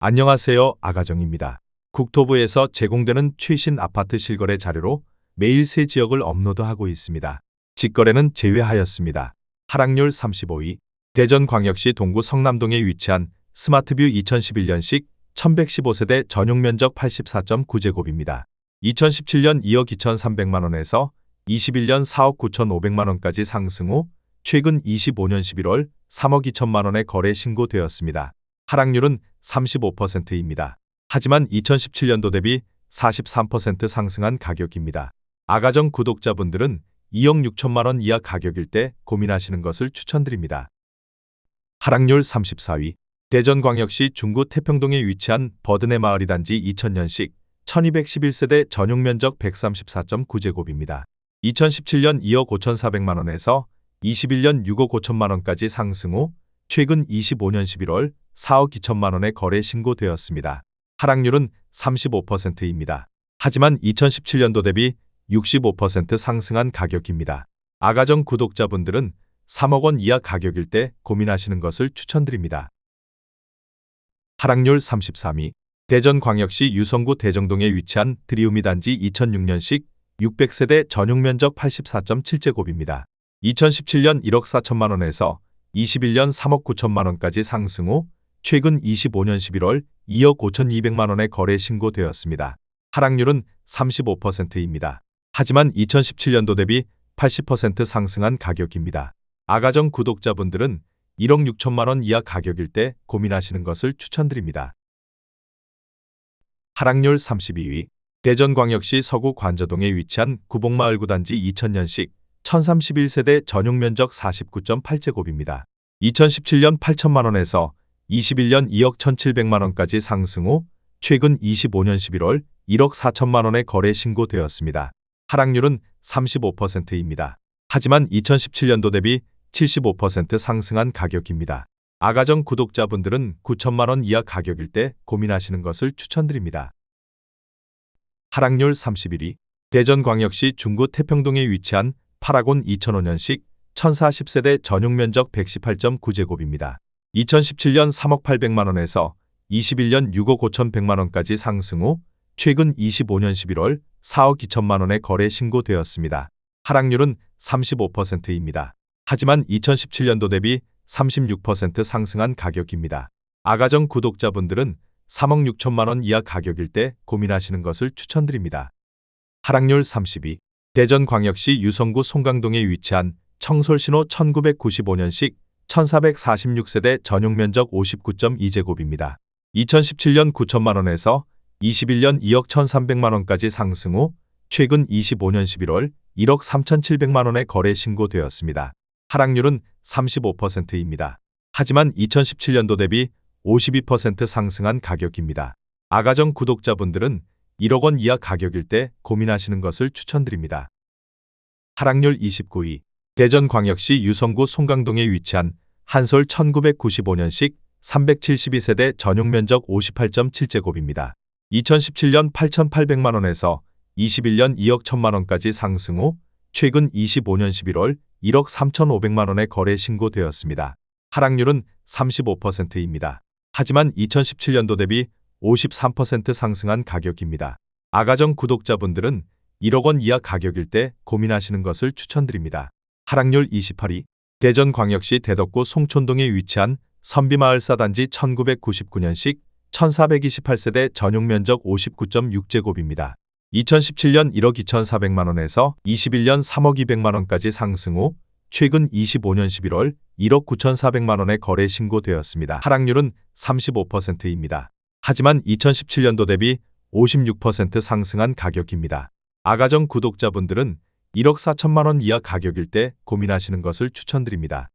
안녕하세요. 아가정입니다. 국토부에서 제공되는 최신 아파트 실거래 자료로 매일 새 지역을 업로드하고 있습니다. 직거래는 제외하였습니다. 하락률 35위. 대전광역시 동구 성남동에 위치한 스마트뷰 2011년식 1115세대 전용 면적 84.9제곱입니다. 2017년 2억 2,300만원에서 21년 4억 9,500만원까지 상승 후 최근 25년 11월 3억 2천만원에 거래 신고되었습니다. 하락률은 35%입니다. 하지만 2017년도 대비 43% 상승한 가격입니다. 아가정 구독자분들은 2억 6천만원 이하 가격일 때 고민하시는 것을 추천드립니다. 하락률 34위. 대전광역시 중구 태평동에 위치한 버드네 마을이 단지 2000년식 1211세대 전용 면적 134.9제곱입니다. 2017년 2억 5,400만원에서 21년 6억 5천만원까지 상승 후 최근 25년 11월 4억 2천만원에 거래 신고되었습니다. 하락률은 35%입니다. 하지만 2017년도 대비 65% 상승한 가격입니다. 아가정 구독자분들은 3억 원 이하 가격일 때 고민하시는 것을 추천드립니다. 하락률 33위. 대전광역시 유성구 대정동에 위치한 드리움이 단지 2006년식 600세대 전용 면적 84.7제곱입니다. 2017년 1억 4천만원에서 21년 3억 9천만원까지 상승 후 최근 25년 11월 2억 5,200만원에 거래 신고되었습니다. 하락률은 35%입니다. 하지만 2017년도 대비 80% 상승한 가격입니다. 아가정 구독자분들은 1억 6천만원 이하 가격일 때 고민하시는 것을 추천드립니다. 하락률 32위. 대전광역시 서구 관저동에 위치한 구봉마을 구단지 2000년식 1031세대 전용 면적 49.8제곱입니다. 2017년 8천만원에서 21년 2억 1,700만원까지 상승 후 최근 25년 11월 1억 4천만원에 거래 신고되었습니다. 하락률은 35%입니다. 하지만 2017년도 대비 75% 상승한 가격입니다. 아가정 구독자분들은 9천만원 이하 가격일 때 고민하시는 것을 추천드립니다. 하락률 31위. 대전광역시 중구 태평동에 위치한 파라곤 2005년식 1040세대 전용 면적 118.9제곱입니다. 2017년 3억 800만원에서 21년 6억 5,100만원까지 상승 후 최근 25년 11월 4억 2천만원에 거래 신고되었습니다. 하락률은 35%입니다. 하지만 2017년도 대비 36% 상승한 가격입니다. 아가정 구독자분들은 3억 6천만원 이하 가격일 때 고민하시는 것을 추천드립니다. 하락률 30위. 대전광역시 유성구 송강동에 위치한 청솔신호 1995년식 1446세대 전용 면적 59.2제곱입니다. 2017년 9천만원에서 21년 2억 1,300만원까지 상승 후 최근 25년 11월 1억 3,700만원에 거래 신고되었습니다. 하락률은 35%입니다. 하지만 2017년도 대비 52% 상승한 가격입니다. 아가정 구독자분들은 1억 원 이하 가격일 때 고민하시는 것을 추천드립니다. 하락률 29위. 대전광역시 유성구 송강동에 위치한 한솔 1995년식 372세대 전용 면적 58.7제곱입니다. 2017년 8,800만원에서 21년 2억 1천만원까지 상승 후 최근 25년 11월 1억 3,500만원에 거래 신고되었습니다. 하락률은 35%입니다. 하지만 2017년도 대비 53% 상승한 가격입니다. 아가정 구독자분들은 1억 원 이하 가격일 때 고민하시는 것을 추천드립니다. 하락률 28위. 대전광역시 대덕구 송촌동에 위치한 선비마을사 단지 1999년식 1428세대 전용 면적 59.6제곱입니다. 2017년 1억 2,400만원에서 21년 3억 200만원까지 상승 후 최근 25년 11월 1억 9,400만원에 거래 신고되었습니다. 하락률은 35%입니다. 하지만 2017년도 대비 56% 상승한 가격입니다. 아가정 구독자분들은 1억 4천만원 이하 가격일 때 고민하시는 것을 추천드립니다.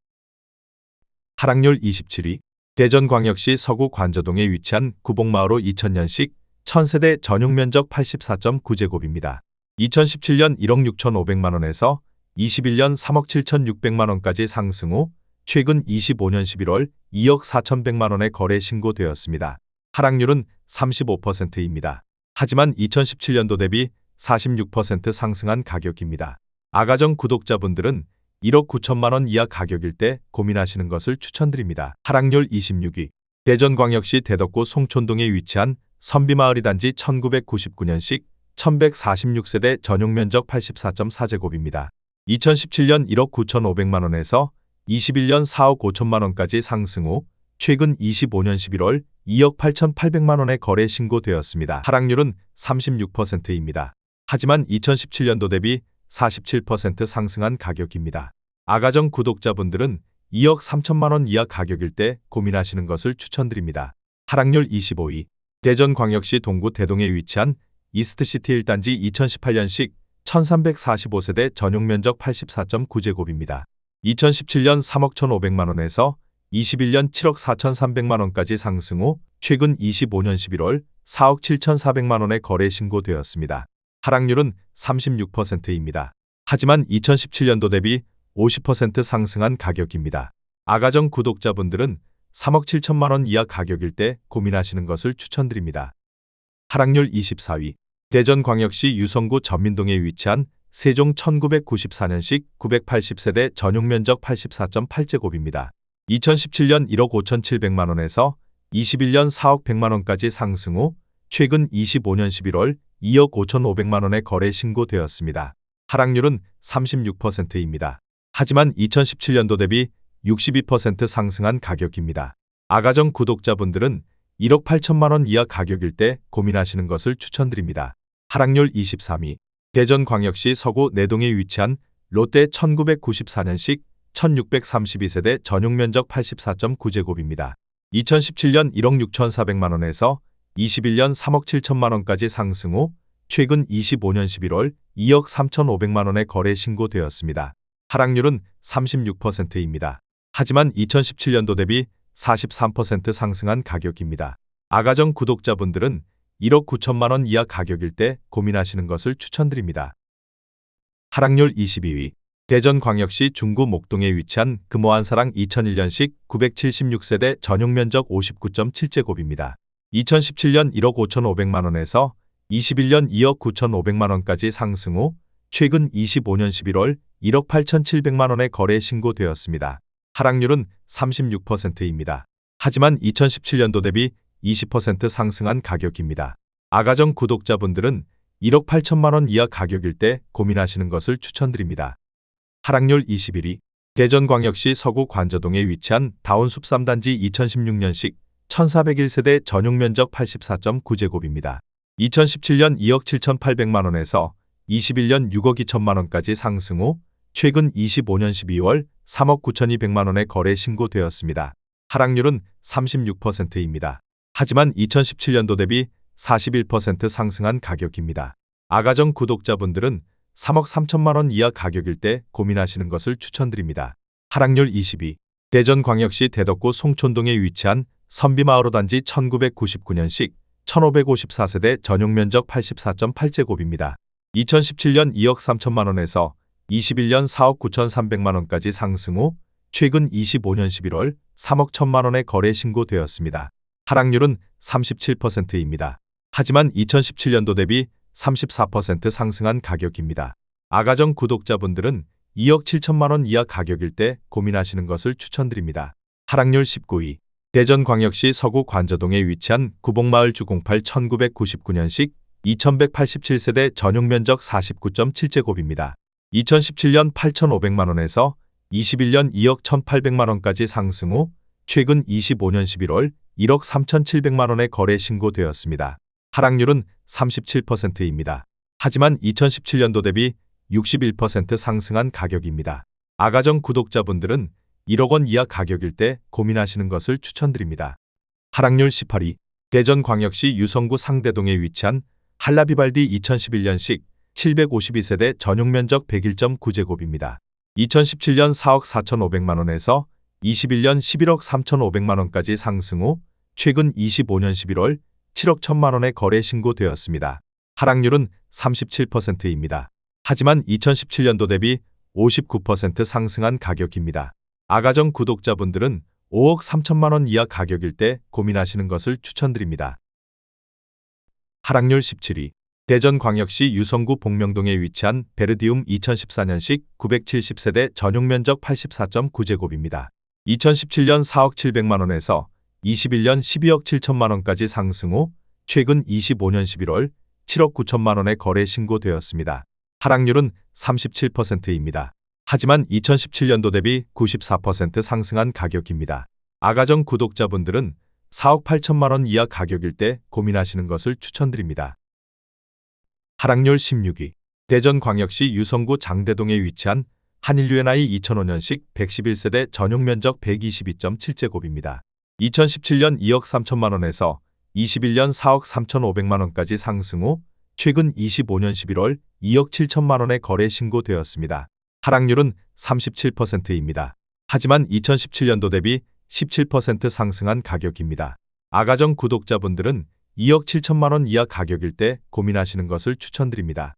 하락률 27위. 대전광역시 서구 관저동에 위치한 구봉마을호 2000년식 1000세대 전용 면적 84.9제곱입니다. 2017년 1억 6,500만원에서 21년 3억 7,600만원까지 상승 후 최근 25년 11월 2억 4,100만원에 거래 신고되었습니다. 하락률은 35%입니다. 하지만 2017년도 대비 46% 상승한 가격입니다. 아가정 구독자분들은 1억 9천만원 이하 가격일 때 고민하시는 것을 추천드립니다. 하락률 26위. 대전광역시 대덕구 송촌동에 위치한 선비마을이 단지 1999년식 1146세대 전용면적 84.4제곱입니다. 2017년 1억 9,500만 원에서 21년 4억 5천만 원까지 상승 후 최근 25년 11월 2억 8,800만 원에 거래 신고되었습니다. 하락률은 36%입니다. 하지만 2017년도 대비 47% 상승한 가격입니다. 아가정 구독자분들은 2억 3천만 원 이하 가격일 때 고민하시는 것을 추천드립니다. 하락률 25위. 대전광역시 동구 대동에 위치한 이스트시티 1단지 2018년식 1345세대 전용면적 84.9제곱입니다. 2017년 3억 1,500만 원에서 21년 7억 4,300만 원까지 상승 후 최근 25년 11월 4억 7,400만 원에 거래 신고되었습니다. 하락률은 36%입니다. 하지만 2017년도 대비 50% 상승한 가격입니다. 아가정 구독자분들은 3억 7천만 원 이하 가격일 때 고민하시는 것을 추천드립니다. 하락률 24위. 대전광역시 유성구 전민동에 위치한 세종 1994년식 980세대 전용면적 84.8제곱입니다. 2017년 1억 5,700만 원에서 21년 4억 100만 원까지 상승 후 최근 25년 11월 2억 5,500만 원에 거래 신고되었습니다. 하락률은 36%입니다. 하지만 2017년도 대비 62% 상승한 가격입니다. 아가정 구독자분들은 1억 8천만 원 이하 가격일 때 고민하시는 것을 추천드립니다. 하락률 23위. 대전광역시 서구 내동에 위치한 롯데 1994년식 1632세대 전용면적 84.9제곱입니다. 2017년 1억 6,400만 원에서 21년 3억 7천만 원까지 상승 후 최근 25년 11월 2억 3,500만 원에 거래 신고되었습니다. 하락률은 36%입니다. 하지만 2017년도 대비 43% 상승한 가격입니다. 아가정 구독자분들은 1억 9천만 원 이하 가격일 때 고민하시는 것을 추천드립니다. 하락률 22위. 대전광역시 중구 목동에 위치한 금호한사랑 2001년식 976세대 전용면적 59.7제곱입니다. 2017년 1억 5,500만 원에서 21년 2억 9,500만 원까지 상승 후 최근 25년 11월 1억 8,700만 원에 거래 신고되었습니다. 하락률은 36%입니다. 하지만 2017년도 대비 20% 상승한 가격입니다. 아가정 구독자분들은 1억 8천만 원 이하 가격일 때 고민하시는 것을 추천드립니다. 하락률 21위. 대전광역시 서구 관저동에 위치한 다운숲 3단지 2016년식 1401세대 전용면적 84.9제곱입니다. 2017년 2억 7,800만 원에서 21년 6억 2천만 원까지 상승 후 최근 25년 12월 3억 9,200만 원에 거래 신고되었습니다. 하락률은 36%입니다. 하지만 2017년도 대비 41% 상승한 가격입니다. 아가정 구독자분들은 3억 3천만 원 이하 가격일 때 고민하시는 것을 추천드립니다. 하락률 22. 대전광역시 대덕구 송촌동에 위치한 선비마을 단지 1999년식 1554세대 전용면적 84.8제곱입니다. 2017년 2억 3천만 원에서 21년 4억 9,300만 원까지 상승 후 최근 25년 11월 3억 1천만 원에 거래 신고되었습니다. 하락률은 37%입니다. 하지만 2017년도 대비 34% 상승한 가격입니다. 아가정 구독자분들은 2억 7천만 원 이하 가격일 때 고민하시는 것을 추천드립니다. 하락률 19위. 대전광역시 서구 관저동에 위치한 구복마을주 08 1999년식 2187세대 전용면적 49.7제곱입니다. 2017년 8,500만 원에서 21년 2억 1,800만 원까지 상승 후 최근 25년 11월 1억 3,700만 원에 거래 신고되었습니다. 하락률은 37%입니다. 하지만 2017년도 대비 61% 상승한 가격입니다. 아가정 구독자분들은 1억 원 이하 가격일 때 고민하시는 것을 추천드립니다. 하락률 18위. 대전광역시 유성구 상대동에 위치한 한라비발디 2011년식 752세대 전용면적 101.9제곱입니다. 2017년 4억 4,500만 원에서 21년 11억 3,500만 원까지 상승 후 최근 25년 11월 7억 1천만 원에 거래 신고되었습니다. 하락률은 37%입니다. 하지만 2017년도 대비 59% 상승한 가격입니다. 아가정 구독자분들은 5억 3천만 원 이하 가격일 때 고민하시는 것을 추천드립니다. 하락률 17위. 대전광역시 유성구 복명동에 위치한 베르디움 2014년식 970세대 전용면적 84.9제곱입니다. 2017년 4억 700만 원에서 21년 12억 7천만 원까지 상승 후 최근 25년 11월 7억 9천만 원의 거래 신고되었습니다. 하락률은 37%입니다. 하지만 2017년도 대비 94% 상승한 가격입니다. 아가정 구독자분들은 4억 8천만 원 이하 가격일 때 고민하시는 것을 추천드립니다. 하락률 16위. 대전광역시 유성구 장대동에 위치한 한일유엔I 2005년식 111세대 전용 면적 122.7제곱입니다. 2017년 2억 3천만 원에서 21년 4억 3,500만 원까지 상승 후 최근 25년 11월 2억 7천만 원의 거래 신고되었습니다. 하락률은 37%입니다. 하지만 2017년도 대비 17% 상승한 가격입니다. 아가정 구독자분들은 2억 7천만 원 이하 가격일 때 고민하시는 것을 추천드립니다.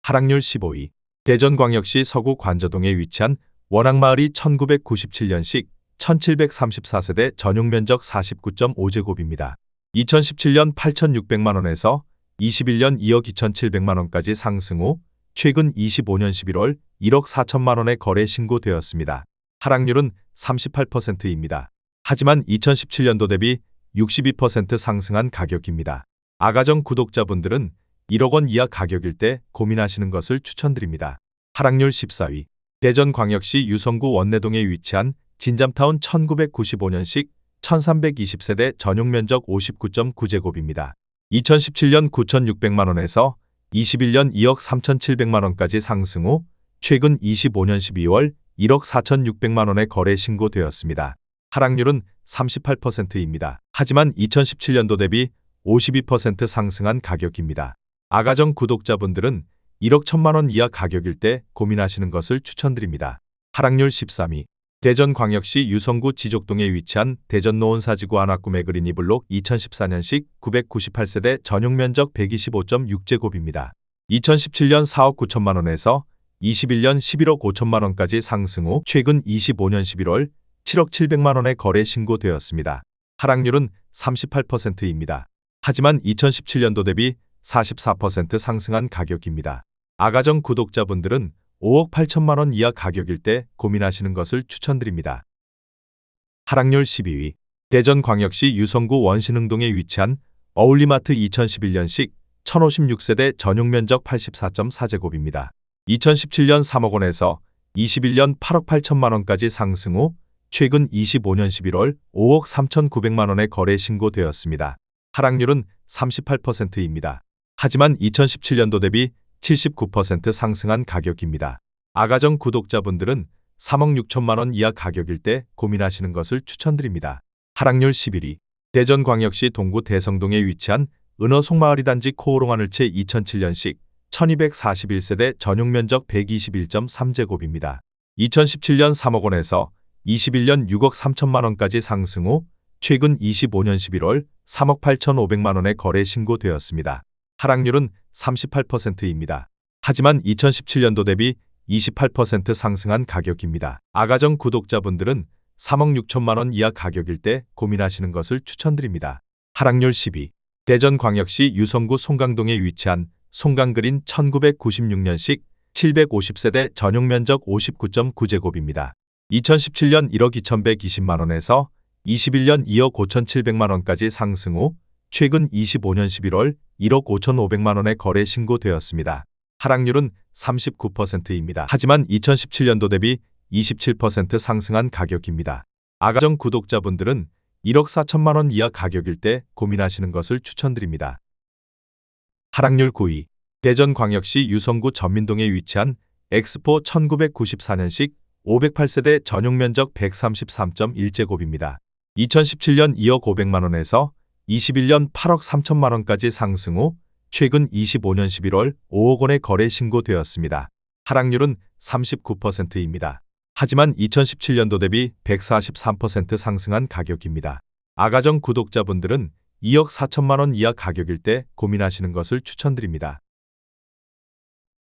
하락률 15위. 대전광역시 서구 관저동에 위치한 원앙마을이 1997년식 1734세대 전용 면적 49.5제곱입니다. 2017년 8,600만 원에서 21년 2억 2,700만 원까지 상승 후 최근 25년 11월 1억 4천만 원의 거래 신고되었습니다. 하락률은 38%입니다. 하지만 2017년도 대비 62% 상승한 가격입니다. 아가정 구독자분들은 1억 원 이하 가격일 때 고민하시는 것을 추천드립니다. 하락률 14위. 대전광역시 유성구 원내동에 위치한 진잠타운 1995년식 1320세대 전용 면적 59.9제곱입니다. 2017년 9,600만 원에서 21년 2억 3,700만 원까지 상승 후 최근 25년 12월 1억 4,600만 원의 거래 신고되었습니다. 하락률은 38%입니다. 하지만 2017년도 대비 52% 상승한 가격입니다. 아가정 구독자분들은 1억 1천만 원 이하 가격일 때 고민하시는 것을 추천드립니다. 하락률 13위. 대전광역시 유성구 지족동에 위치한 대전노원사지구 안압구매 그린이블록 2014년식 998세대 전용 면적 125.6제곱입니다. 2017년 4억 9천만 원에서 21년 11억 5천만 원까지 상승 후 최근 25년 11월 7억 7백만 원의 거래 신고되었습니다. 하락률은 38%입니다. 하지만 2017년도 대비 44% 상승한 가격입니다. 아가정 구독자분들은 5억 8천만 원 이하 가격일 때 고민하시는 것을 추천드립니다. 하락률 12위. 대전광역시 유성구 원신흥동에 위치한 어울리마트 2011년식 1056세대 전용 면적 84.4제곱입니다. 2017년 3억 원에서 21년 8억 8천만 원까지 상승 후 최근 25년 11월 5억 3,900만 원의 거래 신고되었습니다. 하락률은 38%입니다. 하지만 2017년도 대비 79% 상승한 가격입니다. 아가정 구독자분들은 3억 6천만 원 이하 가격일 때 고민하시는 것을 추천드립니다. 하락률 11위. 대전광역시 동구 대성동에 위치한 은어송마을이 단지 코오롱하늘채 2007년식 1241세대 전용 면적 121.3제곱입니다. 2017년 3억 원에서 21년 6억 3천만 원까지 상승 후 최근 25년 11월 3억 8,500만 원의 거래 신고되었습니다. 하락률은 38%입니다. 하지만 2017년도 대비 28% 상승한 가격입니다. 아가정 구독자분들은 3억 6천만 원 이하 가격일 때 고민하시는 것을 추천드립니다. 하락률 10위. 대전광역시 유성구 송강동에 위치한 송강그린 1996년식 750세대 전용 면적 59.9제곱입니다. 2017년 1억 2,120만 원에서 21년 2억 5,700만 원까지 상승 후 최근 25년 11월 1억 5,500만 원의 거래 신고되었습니다. 하락률은 39%입니다. 하지만 2017년도 대비 27% 상승한 가격입니다. 아가정 구독자분들은 1억 4천만 원 이하 가격일 때 고민하시는 것을 추천드립니다. 하락률 9위. 대전광역시 유성구 전민동에 위치한 엑스포 1994년식 508세대 전용 면적 133.1제곱입니다. 2017년 2억 500만 원에서 21년 8억 3천만 원까지 상승 후 최근 25년 11월 5억 원의 거래 신고되었습니다. 하락률은 39%입니다. 하지만 2017년도 대비 143% 상승한 가격입니다. 아가정 구독자분들은 2억 4천만 원 이하 가격일 때 고민하시는 것을 추천드립니다.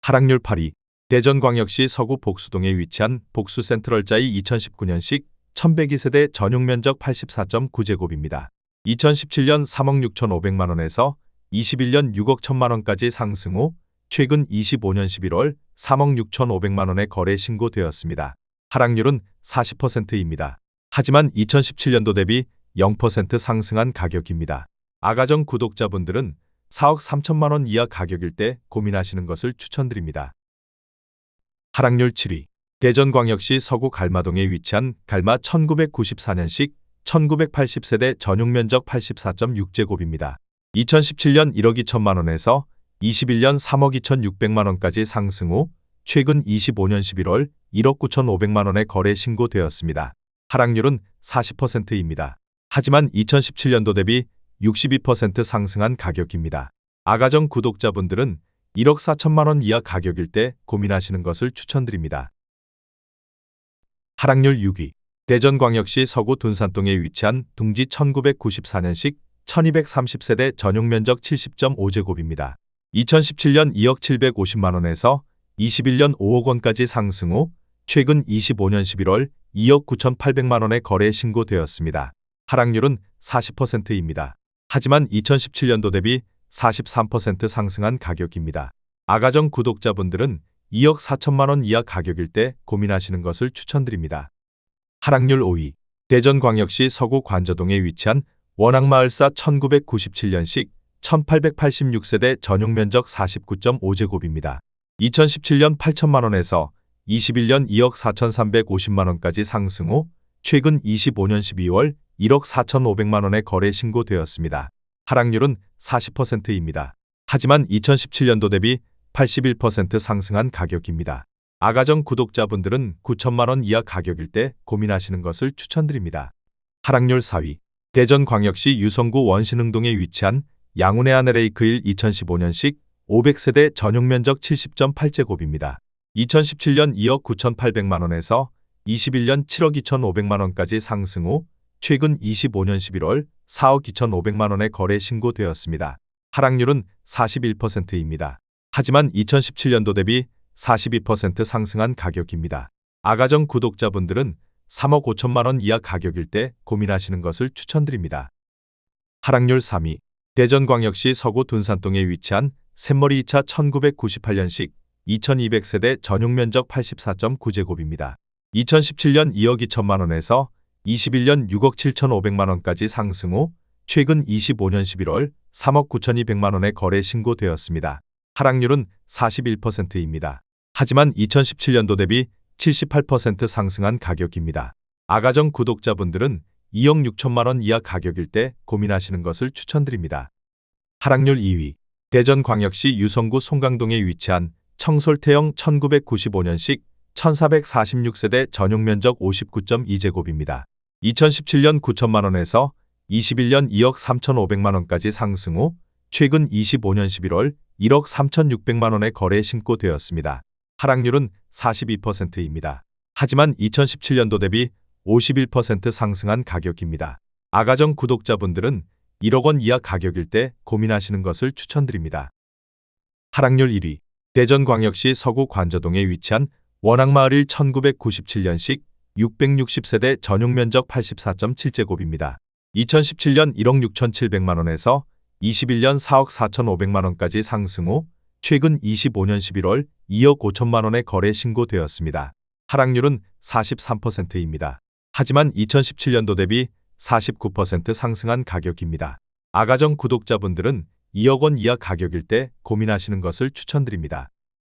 하락률 8위. 대전광역시 서구 복수동에 위치한 복수센트럴자이 2019년식 1102세대 전용 면적 84.9제곱입니다. 2017년 3억 6,500만 원에서 21년 6억 1천만 원까지 상승 후 최근 25년 11월 3억 6,500만 원의 거래 신고되었습니다. 하락률은 40%입니다. 하지만 2017년도 대비 0% 상승한 가격입니다. 아가정 구독자분들은 4억 3천만 원 이하 가격일 때 고민하시는 것을 추천드립니다. 하락률 7위. 대전광역시 서구 갈마동에 위치한 갈마 1994년식 1980세대 전용면적 84.6제곱입니다. 2017년 1억 2천만 원에서 21년 3억 2,600만 원까지 상승 후 최근 25년 11월 1억 9,500만 원에 거래 신고되었습니다. 하락률은 40%입니다. 하지만 2017년도 대비 62% 상승한 가격입니다. 아가정 구독자분들은 1억 4천만 원 이하 가격일 때 고민하시는 것을 추천드립니다. 하락률 6위. 대전광역시 서구 둔산동에 위치한 둥지 1994년식 1230세대 전용면적 70.5제곱입니다. 2017년 2억 750만 원에서 21년 5억 원까지 상승 후 최근 25년 11월 2억 9,800만 원에 거래 신고되었습니다. 하락률은 40%입니다. 하지만 2017년도 대비 43% 상승한 가격입니다. 아가정 구독자분들은 2억 4천만 원 이하 가격일 때 고민하시는 것을 추천드립니다. 하락률 5위. 대전광역시 서구 관저동에 위치한 원앙마을사 1997년식 1886세대 전용면적 49.5제곱입니다. 2017년 8천만 원에서 21년 2억 4,350만 원까지 상승 후 최근 25년 12월 1억 4,500만 원에 거래 신고되었습니다. 하락률은 40%입니다. 하지만 2017년도 대비 81% 상승한 가격입니다. 아가정 구독자분들은 9천만 원 이하 가격일 때 고민하시는 것을 추천드립니다. 하락률 4위. 대전광역시 유성구 원신흥동에 위치한 양운의 아내레이크1 2015년식 500세대 전용면적 70.8제곱입니다. 2017년 2억 9,800만 원에서 21년 7억 2,500만 원까지 상승 후 최근 25년 11월 4억 2,500만 원에 거래 신고되었습니다. 하락률은 41%입니다. 하지만 2017년도 대비 42% 상승한 가격입니다. 아가정 구독자분들은 3억 5천만 원 이하 가격일 때 고민하시는 것을 추천드립니다. 하락률 3위. 대전광역시 서구 둔산동에 위치한 샘머리 2차 1998년식 2200세대 전용면적 84.9제곱입니다. 2017년 2억 2천만 원에서 21년 6억 7,500만 원까지 상승 후 최근 25년 11월 3억 9,200만 원에 거래 신고되었습니다. 하락률은 41%입니다. 하지만 2017년도 대비 78% 상승한 가격입니다. 아가정 구독자분들은 2억 6천만 원 이하 가격일 때 고민하시는 것을 추천드립니다. 하락률 2위. 대전광역시 유성구 송강동에 위치한 청솔태형 1995년식 1446세대 전용면적 59.2제곱입니다. 2017년 9천만 원에서 21년 2억 3,500만 원까지 상승 후 최근 25년 11월 1억 3,600만 원에 거래 신고되었습니다. 하락률은 42%입니다. 하지만 2017년도 대비 51% 상승한 가격입니다. 아가정 구독자분들은 1억 원 이하 가격일 때 고민하시는 것을 추천드립니다. 하락률 1위. 대전광역시 서구 관저동에 위치한 원앙마을 1997년식 660세대 전용면적 84.7제곱입니다. 2017년 1억 6,700만 원에서 21년 4억 4,500만 원까지 상승 후 최근 25년 11월 2억 5천만 원에 거래 신고되었습니다. 하락률은 43%입니다. 하지만 2017년도 대비 49% 상승한 가격입니다. 아가정 구독자분들은 2억 원 이하 가격일 때 고민하시는 것을 추천드립니다.